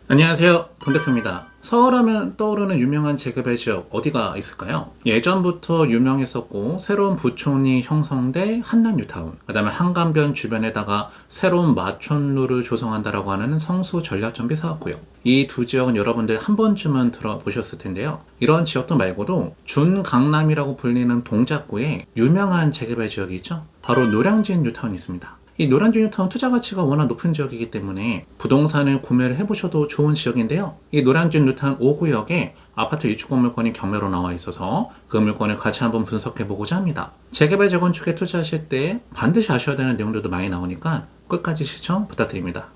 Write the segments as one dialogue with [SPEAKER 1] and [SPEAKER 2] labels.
[SPEAKER 1] 안녕하세요. 동대표입니다. 서울하면 떠오르는 유명한 재개발 지역 어디가 있을까요? 예전부터 유명했었고 새로운 부촌이 형성돼 한남뉴타운, 그 다음에 한강변 주변에다가 새로운 마촌루를 조성한다라고 하는 성수 전략정비 사업고요. 이 두 지역은 여러분들 한 번쯤은 들어보셨을 텐데요. 이런 지역들 말고도 준강남이라고 불리는 동작구에 유명한 재개발 지역이 있죠. 바로 노량진 뉴타운이 있습니다. 이 노량진 뉴타운 투자 가치가 워낙 높은 지역이기 때문에 부동산을 구매를 해보셔도 좋은 지역인데요. 이 노량진 뉴타운 5구역에 아파트 입주 건물권이 경매로 나와 있어서 그 물건을 같이 한번 분석해보고자 합니다. 재개발 재건축에 투자하실 때 반드시 아셔야 되는 내용들도 많이 나오니까 끝까지 시청 부탁드립니다.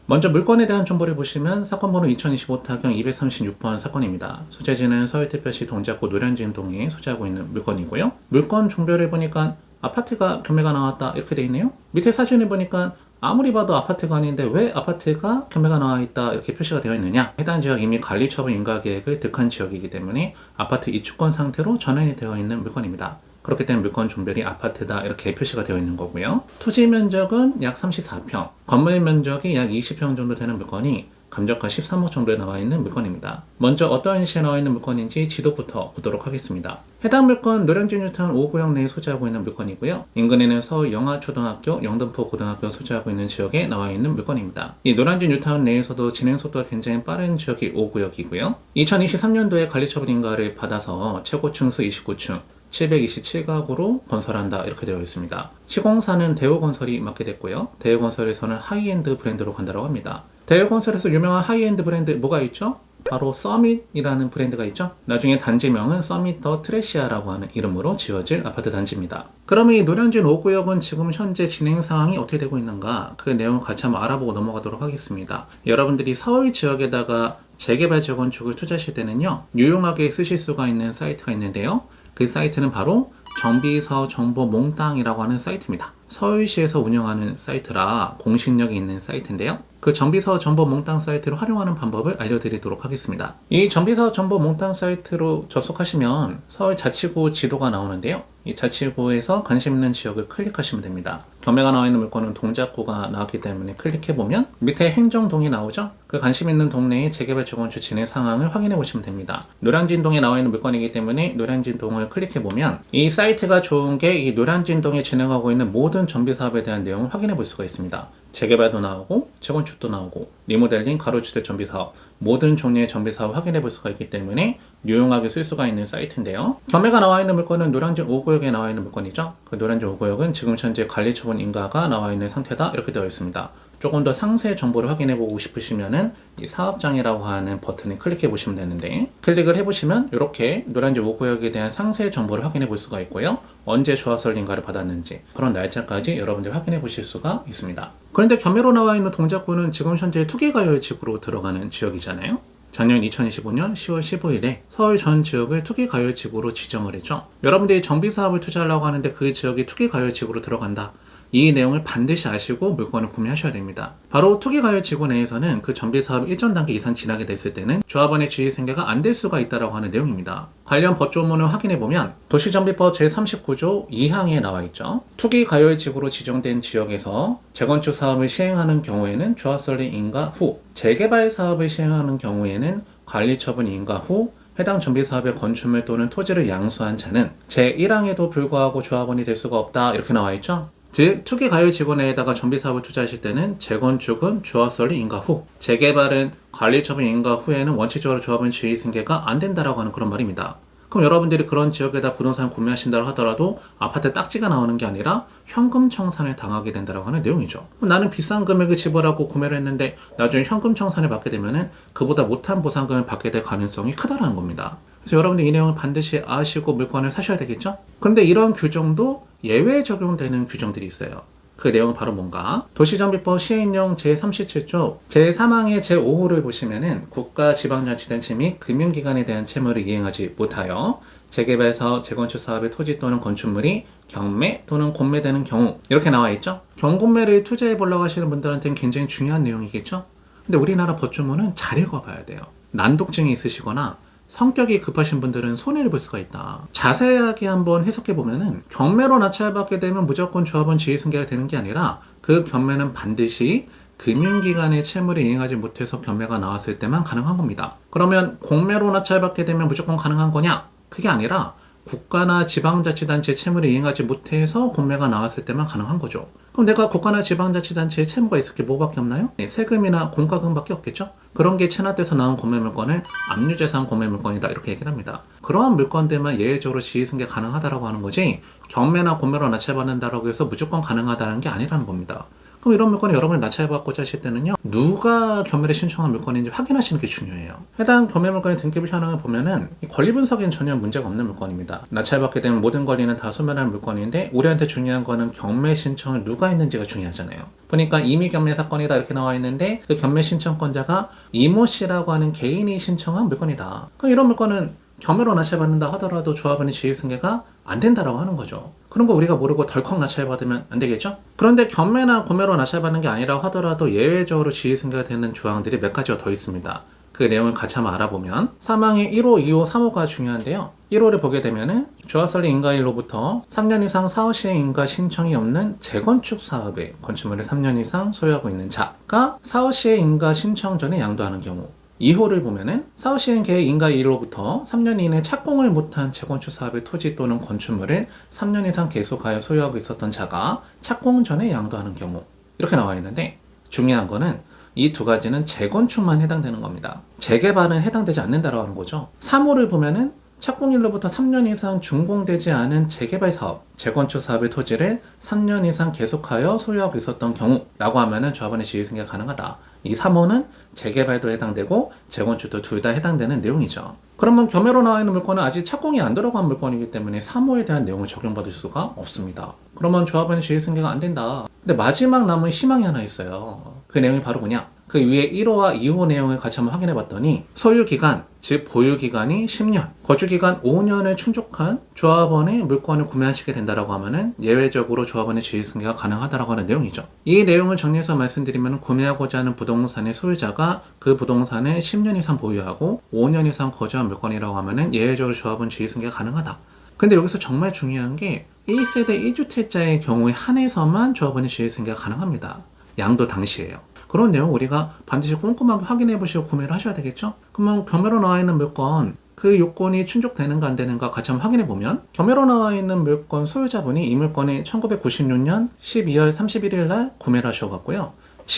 [SPEAKER 1] 먼저 물건에 대한 정보를 보시면 사건 번호 2025 타경 236번 사건입니다. 소재지는 서울특별시 동작구 노량진동에 소재하고 있는 물건이고요. 물건 종별을 보니까 아파트가 경매가 나왔다 이렇게 되어 있네요. 밑에 사진을 보니까 아무리 봐도 아파트가 아닌데 왜 아파트가 경매가 나와 있다 이렇게 표시가 되어 있느냐. 해당 지역 이미 관리처분 인가계획을 득한 지역이기 때문에 아파트 입주권 상태로 전환이 되어 있는 물건입니다. 그렇기 때문에 물건 종별이 아파트다 이렇게 표시가 되어 있는 거고요. 토지 면적은 약 34평, 건물 면적이 약 20평 정도 되는 물건이 감정가 13억 정도에 나와 있는 물건입니다. 먼저 어떤 시에 나와 있는 물건인지 지도부터 보도록 하겠습니다. 해당 물건 노량진 뉴타운 5구역 내에 소재하고 있는 물건이고요. 인근에는 서울 영화초등학교, 영등포 고등학교 소재하고 있는 지역에 나와 있는 물건입니다. 이 노량진 뉴타운 내에서도 진행 속도가 굉장히 빠른 지역이 5구역이고요. 2023년도에 관리처분 인가를 받아서 최고층 수 29층, 727가구로 건설한다 이렇게 되어 있습니다. 시공사는 대우건설이 맡게 됐고요. 대우건설에서는 하이엔드 브랜드로 간다고 합니다. 대우건설에서 유명한 하이엔드 브랜드 뭐가 있죠? 바로 서밋이라는 브랜드가 있죠. 나중에 단지명은 서밋 더 트레시아라고 하는 이름으로 지어질 아파트 단지입니다. 그러면 이 노량진 5구역은 지금 현재 진행 상황이 어떻게 되고 있는가, 그 내용을 같이 한번 알아보고 넘어가도록 하겠습니다. 여러분들이 서울 지역에다가 재개발 재건축을 투자하실 때는요, 유용하게 쓰실 수가 있는 사이트가 있는데요. 그 사이트는 바로 정비사업 정보 몽땅이라고 하는 사이트입니다. 서울시에서 운영하는 사이트라 공신력이 있는 사이트인데요. 그 정비사업 정보 몽땅 사이트를 활용하는 방법을 알려드리도록 하겠습니다. 이 정비사업 정보 몽땅 사이트로 접속하시면 서울자치구 지도가 나오는데요. 이 자치구에서 관심 있는 지역을 클릭하시면 됩니다. 경매가 나와 있는 물건은 동작구가 나왔기 때문에 클릭해보면 밑에 행정동이 나오죠? 그 관심 있는 동네의 재개발 재건축 진행 상황을 확인해 보시면 됩니다. 노량진동에 나와 있는 물건이기 때문에 노량진동을 클릭해보면 이 사이트가 좋은 게 이 노량진동에 진행하고 있는 모든 정비사업에 대한 내용을 확인해 볼 수가 있습니다. 재개발도 나오고 재건축도 나오고 리모델링, 가로주택 정비사업, 모든 종류의 정비사업 확인해 볼 수가 있기 때문에 유용하게 쓸 수가 있는 사이트인데요. 경매가 나와 있는 물건은 노량진 5구역에 나와 있는 물건이죠. 그 노량진 5구역은 지금 현재 관리처분 인가가 나와 있는 상태다 이렇게 되어 있습니다. 조금 더 상세 정보를 확인해 보고 싶으시면은 이 사업장이라고 하는 버튼을 클릭해 보시면 되는데, 클릭을 해보시면 이렇게 노량진 5구역에 대한 상세 정보를 확인해 볼 수가 있고요. 언제 조합설 인가를 받았는지 그런 날짜까지 여러분들 확인해 보실 수가 있습니다. 그런데 경매로 나와 있는 동작구는 지금 현재 투기가열지구로 들어가는 지역이잖아요. 작년 2025년 10월 15일에 서울 전 지역을 투기가열지구로 지정을 했죠. 여러분들이 정비사업을 투자하려고 하는데 그 지역이 투기가열지구로 들어간다, 이 내용을 반드시 아시고 물건을 구매하셔야 됩니다. 바로 투기가열지구 내에서는 그 정비사업 일정 단계 이상 지나게 됐을 때는 조합원의 지위승계가 안 될 수가 있다고 하는 내용입니다. 관련 법조문을 확인해보면 도시정비법 제39조 2항에 나와 있죠. 투기가열지구로 지정된 지역에서 재건축 사업을 시행하는 경우에는 조합설립 인가 후, 재개발 사업을 시행하는 경우에는 관리처분 인가 후 해당 정비사업의 건축물 또는 토지를 양수한 자는 제1항에도 불구하고 조합원이 될 수가 없다 이렇게 나와 있죠. 즉 투기가열지구 내에다가 정비사업을 투자하실 때는 재건축은 조합설립 인가 후, 재개발은 관리처분 인가 후에는 원칙적으로 조합원 지위승계가 안 된다라고 하는 그런 말입니다. 그럼 여러분들이 그런 지역에다 부동산 구매하신다고 하더라도 아파트 딱지가 나오는 게 아니라 현금 청산을 당하게 된다고 하는 내용이죠. 나는 비싼 금액을 지불하고 구매를 했는데 나중에 현금 청산을 받게 되면은 그보다 못한 보상금을 받게 될 가능성이 크다라는 겁니다. 그래서 여러분들 이 내용을 반드시 아시고 물건을 사셔야 되겠죠? 그런데 이런 규정도 예외 적용되는 규정들이 있어요. 그 내용은 바로 뭔가? 도시정비법 시행령 제37조 제3항의 제5호를 보시면은 국가지방자치단체 및 금융기관에 대한 채무를 이행하지 못하여 재개발 사업, 재건축 사업의 토지 또는 건축물이 경매 또는 공매되는 경우 이렇게 나와 있죠? 경공매를 투자해 보려고 하시는 분들한테는 굉장히 중요한 내용이겠죠? 근데 우리나라 법조문은 잘 읽어봐야 돼요. 난독증이 있으시거나 성격이 급하신 분들은 손해를 볼 수가 있다. 자세하게 한번 해석해 보면은 경매로 낙찰받게 되면 무조건 조합원 지위승계가 되는 게 아니라 그 경매는 반드시 금융기관의 채무를 이행하지 못해서 경매가 나왔을 때만 가능한 겁니다. 그러면 공매로 낙찰받게 되면 무조건 가능한 거냐? 그게 아니라 국가나 지방자치단체의 채무를 이행하지 못해서 공매가 나왔을 때만 가능한 거죠. 그럼 내가 국가나 지방자치단체의 채무가 있을 게 뭐밖에 없나요? 네, 세금이나 공과금밖에 없겠죠? 그런 게 체납돼서 나온 공매물건을 압류재산 공매물건이다 이렇게 얘기를 합니다. 그러한 물건들만 예외적으로 지위승계 가능하다라고 하는 거지 경매나 공매로 낙찰받는다라고 해서 무조건 가능하다는 게 아니라는 겁니다. 그럼 이런 물건을 여러분이 낙찰받고자 하실 때는요, 누가 경매를 신청한 물건인지 확인하시는 게 중요해요. 해당 경매 물건의 등기부 현황을 보면은 권리 분석에는 전혀 문제가 없는 물건입니다. 낙찰받게 되면 모든 권리는 다 소멸하는 물건인데 우리한테 중요한 거는 경매 신청을 누가 했는지가 중요하잖아요. 보니까 이미 경매 사건이다 이렇게 나와 있는데 그 경매 신청권자가 이모 씨라고 하는 개인이 신청한 물건이다. 그럼 이런 물건은 경매로 낙찰받는다 하더라도 조합원의 지위승계가 안 된다라고 하는 거죠. 그런 거 우리가 모르고 덜컥 낙찰받으면 안 되겠죠? 그런데 경매나 공매로 낙찰받는 게 아니라고 하더라도 예외적으로 지위승계가 되는 조항들이 몇 가지가 더 있습니다. 그 내용을 같이 한번 알아보면 사망의 1호, 2호, 3호가 중요한데요. 1호를 보게 되면은 조합설립 인가일로부터 3년 이상 사후 시행 인가 신청이 없는 재건축 사업에 건축물을 3년 이상 소유하고 있는 자가 사후 시행 인가 신청 전에 양도하는 경우, 2호를 보면은 사후 시행 계획 인가일로부터 3년 이내 착공을 못한 재건축 사업의 토지 또는 건축물을 3년 이상 계속하여 소유하고 있었던 자가 착공 전에 양도하는 경우 이렇게 나와 있는데 중요한 거는 이 두 가지는 재건축만 해당되는 겁니다. 재개발은 해당되지 않는다라고 하는 거죠. 3호를 보면은 착공일로부터 3년 이상 준공되지 않은 재개발 사업, 재건축 사업의 토지를 3년 이상 계속하여 소유하고 있었던 경우라고 하면은 조합원의 지위승계가 가능하다. 이 3호는 재개발도 해당되고 재건축도 둘 다 해당되는 내용이죠. 그러면 경매로 나와 있는 물건은 아직 착공이 안 들어간 물건이기 때문에 3호에 대한 내용을 적용받을 수가 없습니다. 그러면 조합원의 지위승계가 안 된다. 근데 마지막 남은 희망이 하나 있어요. 그 내용이 바로 뭐냐? 그 위에 1호와 2호 내용을 같이 한번 확인해 봤더니 소유기간, 즉 보유기간이 10년, 거주기간 5년을 충족한 조합원의 물건을 구매하시게 된다라고 하면은 예외적으로 조합원의 지위승계가 가능하다라고 하는 내용이죠. 이 내용을 정리해서 말씀드리면 구매하고자 하는 부동산의 소유자가 그 부동산을 10년 이상 보유하고 5년 이상 거주한 물건이라고 하면은 예외적으로 조합원 지위승계가 가능하다. 근데 여기서 정말 중요한 게 1세대 1주택자의 경우에 한해서만 조합원의 지위승계가 가능합니다. 양도 당시에요. 그런 내용 우리가 반드시 꼼꼼하게 확인해 보시고 구매를 하셔야 되겠죠? 그러면 경매로 나와 있는 물건 그 요건이 충족되는가 안 되는가 같이 한번 확인해 보면 경매로 나와 있는 물건 소유자분이 이 물건이 1996년 12월 31일 날 구매를 하셔갖고요.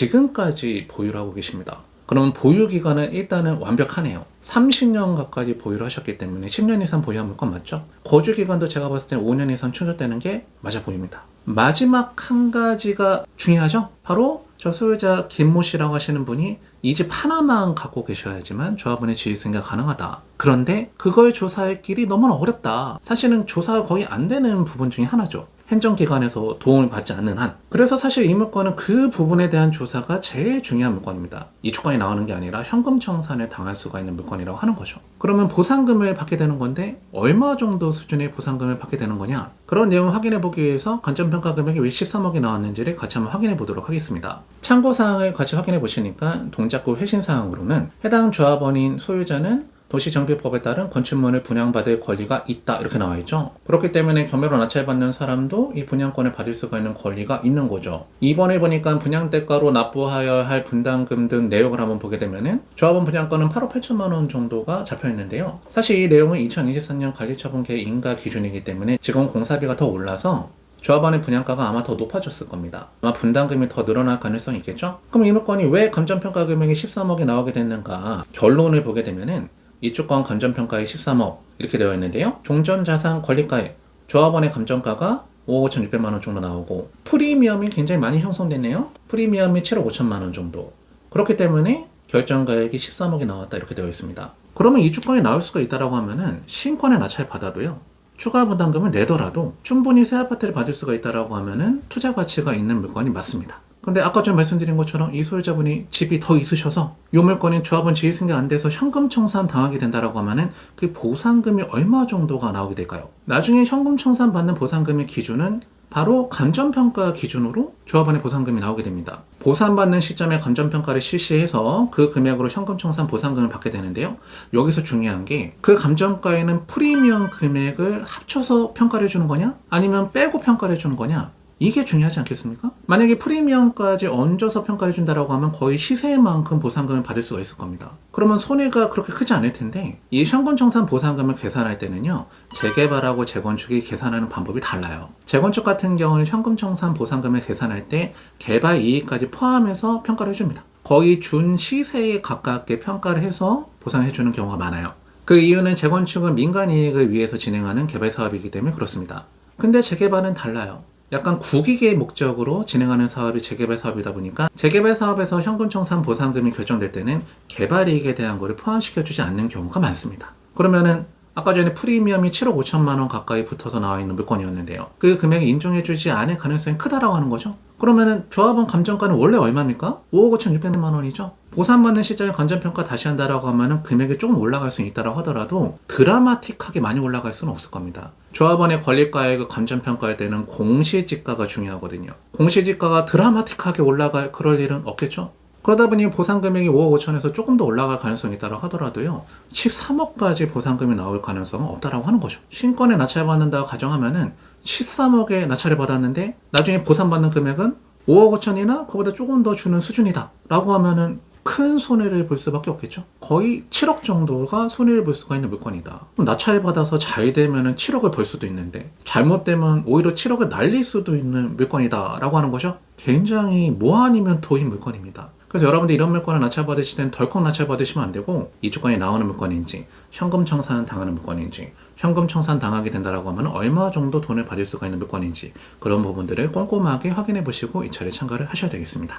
[SPEAKER 1] 지금까지 보유를 하고 계십니다. 그러면 보유기간은 일단은 완벽하네요. 30년 가까이 보유를 하셨기 때문에 10년 이상 보유한 물건 맞죠? 거주기간도 제가 봤을 때 5년 이상 충족되는 게 맞아 보입니다. 마지막 한 가지가 중요하죠? 바로 저 소유자 김모 씨라고 하시는 분이 이 집 하나만 갖고 계셔야지만 조합원의 지위승계가 가능하다. 그런데 그걸 조사할 길이 너무나 어렵다. 사실은 조사가 거의 안 되는 부분 중에 하나죠. 행정기관에서 도움을 받지 않는 한. 그래서 사실 이 물건은 그 부분에 대한 조사가 제일 중요한 물건입니다. 이주권이 나오는 게 아니라 현금 청산을 당할 수가 있는 물건이라고 하는 거죠. 그러면 보상금을 받게 되는 건데 얼마 정도 수준의 보상금을 받게 되는 거냐? 그런 내용을 확인해 보기 위해서 관점평가 금액이 왜 13억이 나왔는지를 같이 한번 확인해 보도록 하겠습니다. 참고사항을 같이 확인해 보시니까 동작구 회신사항으로는 해당 조합원인 소유자는 도시정비법에 따른 건축물을 분양받을 권리가 있다 이렇게 나와 있죠. 그렇기 때문에 경매로 낙찰받는 사람도 이 분양권을 받을 수가 있는 권리가 있는 거죠. 이번에 보니까 분양대가로 납부하여야 할 분담금 등 내용을 한번 보게 되면은 조합원 분양권은 8억 8천만 원 정도가 잡혀 있는데요. 사실 이 내용은 2023년 관리처분 계획 인가 기준이기 때문에 지금 공사비가 더 올라서 조합원의 분양가가 아마 더 높아졌을 겁니다. 아마 분담금이 더 늘어날 가능성이 있겠죠. 그럼 이 물건이 왜 감정평가 금액이 13억이 나오게 됐는가? 결론을 보게 되면은 이주권 감정평가액 13억 이렇게 되어 있는데요. 종전자산 권리가액 조합원의 감정가가 5억 5,600만 원 정도 나오고 프리미엄이 굉장히 많이 형성됐네요. 프리미엄이 7억 5천만 원 정도. 그렇기 때문에 결정가액이 13억이 나왔다 이렇게 되어 있습니다. 그러면 이주권이 나올 수가 있다라고 하면은 신권의 낙찰 받아도요. 추가 부담금을 내더라도 충분히 새 아파트를 받을 수가 있다라고 하면은 투자 가치가 있는 물건이 맞습니다. 근데 아까 좀 말씀드린 것처럼 이 소유자분이 집이 더 있으셔서 이 물건이 조합원 지위승계 안 돼서 현금 청산 당하게 된다라고 하면은 그 보상금이 얼마 정도가 나오게 될까요? 나중에 현금 청산 받는 보상금의 기준은 바로 감정평가 기준으로 조합원의 보상금이 나오게 됩니다. 보상받는 시점에 감정평가를 실시해서 그 금액으로 현금청산 보상금을 받게 되는데요. 여기서 중요한 게 그 감정가에는 프리미엄 금액을 합쳐서 평가를 해주는 거냐? 아니면 빼고 평가를 해주는 거냐? 이게 중요하지 않겠습니까? 만약에 프리미엄까지 얹어서 평가를 준다라고 하면 거의 시세만큼 보상금을 받을 수가 있을 겁니다. 그러면 손해가 그렇게 크지 않을 텐데 이 현금청산 보상금을 계산할 때는요. 재개발하고 재건축이 계산하는 방법이 달라요. 재건축 같은 경우는 현금청산 보상금을 계산할 때 개발 이익까지 포함해서 평가를 해줍니다. 거의 준 시세에 가깝게 평가를 해서 보상해주는 경우가 많아요. 그 이유는 재건축은 민간 이익을 위해서 진행하는 개발 사업이기 때문에 그렇습니다. 근데 재개발은 달라요. 약간 국익의 목적으로 진행하는 사업이 재개발 사업이다 보니까 재개발 사업에서 현금청산 보상금이 결정될 때는 개발이익에 대한 거를 포함시켜주지 않는 경우가 많습니다. 그러면은 아까 전에 프리미엄이 7억 5천만 원 가까이 붙어서 나와 있는 물건이었는데요. 그 금액이 인정해주지 않을 가능성이 크다라고 하는 거죠. 그러면은 조합원 감정가는 원래 얼마입니까? 5억 5천6백만 원이죠. 보상받는 시점에 감정평가 다시 한다라고 하면은 금액이 조금 올라갈 수 있다라고 하더라도 드라마틱하게 많이 올라갈 수는 없을 겁니다. 조합원의 권리가액을 감정평가할 때는 공시지가가 중요하거든요. 공시지가가 드라마틱하게 올라갈 그럴 일은 없겠죠? 그러다 보니 보상금액이 5억 5천에서 조금 더 올라갈 가능성이 있다고 하더라도요. 13억까지 보상금이 나올 가능성은 없다라고 하는 거죠. 신권에 낙찰받는다고 가정하면은 13억에 낙찰을 받았는데 나중에 보상받는 금액은 5억 5천이나 그보다 조금 더 주는 수준이다 라고 하면은 큰 손해를 볼 수밖에 없겠죠. 거의 7억 정도가 손해를 볼 수가 있는 물건이다. 낙찰 받아서 잘 되면 7억을 벌 수도 있는데 잘못되면 오히려 7억을 날릴 수도 있는 물건이다 라고 하는 거죠. 굉장히 뭐 아니면 도인 물건입니다. 그래서 여러분들 이런 물건을 낙찰 받으실 때는 덜컥 낙찰 받으시면 안 되고 이 조건이 나오는 물건인지 현금 청산 당하는 물건인지 현금 청산 당하게 된다라고 하면 얼마 정도 돈을 받을 수가 있는 물건인지 그런 부분들을 꼼꼼하게 확인해 보시고 이 차례 참가를 하셔야 되겠습니다.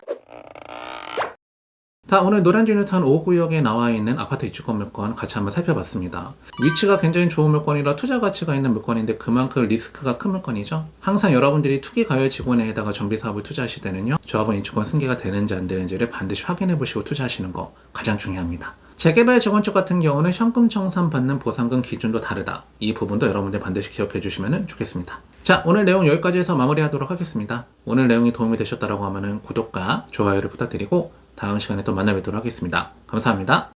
[SPEAKER 1] 자, 오늘 노량진뉴타운 5구역에 나와 있는 아파트 입주권 물건 같이 한번 살펴봤습니다. 위치가 굉장히 좋은 물건이라 투자 가치가 있는 물건인데 그만큼 리스크가 큰 물건이죠. 항상 여러분들이 투기과열지구내에다가 정비사업을 투자하실 때는요. 조합원 입주권 승계가 되는지 안 되는지를 반드시 확인해 보시고 투자하시는 거 가장 중요합니다. 재개발 재건축 같은 경우는 현금 청산 받는 보상금 기준도 다르다. 이 부분도 여러분들 반드시 기억해 주시면 좋겠습니다. 자, 오늘 내용 여기까지 해서 마무리하도록 하겠습니다. 오늘 내용이 도움이 되셨다고 하면 구독과 좋아요를 부탁드리고 다음 시간에 또 만나 뵙도록 하겠습니다. 감사합니다.